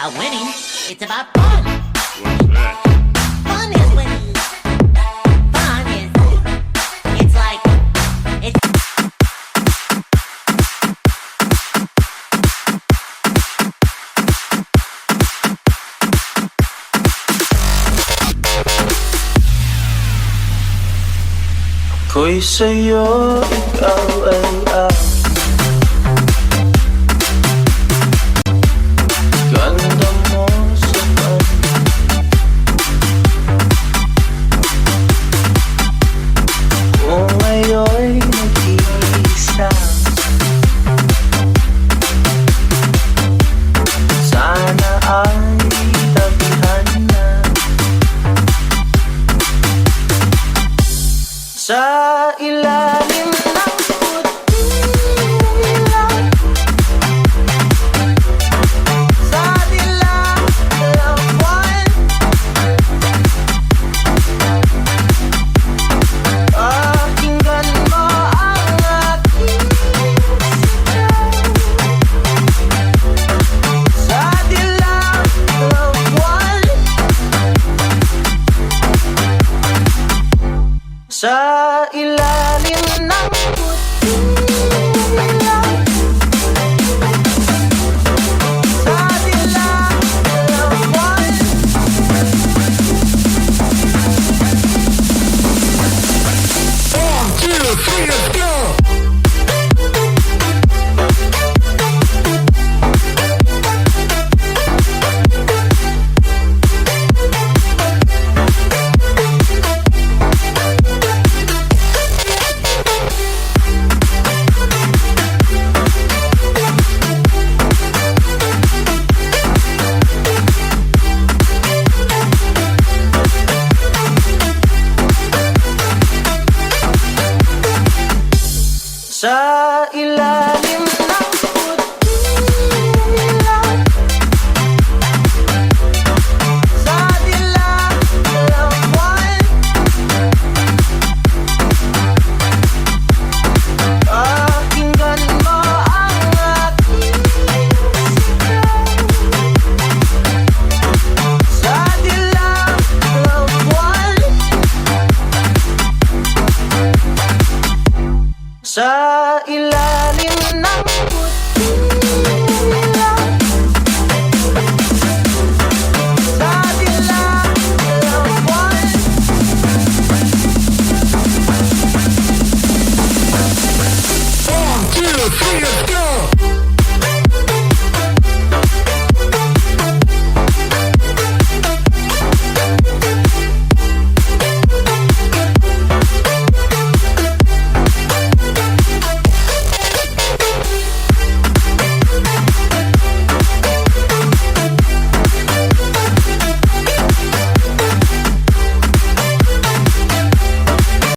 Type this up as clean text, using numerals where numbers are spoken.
about winning. It's about fun. What's that? Fun is when fun is. It's like it's. Ako'y sa'yo, ikaw ay ganda mo sa kanya. Kung ngayon'y nag-iisa, sana ay tabihan na. Sa ilalim ng puting ilaw, sa dilaw ng buwan, pakinggan mo ang aking sigaw. Sa dilaw ng buwan, sa ilalim ng puting ilaw, sa dilaw ng buwan. Sa ilalim ng puting ilaw, sa dilaw ng buwan, pakinggan mo ang aking sigaw. Sa dilaw ng buwan, sa ilalim ng puting ilaw, sa dilaw ng buwan. 1, 2, 3, let's go!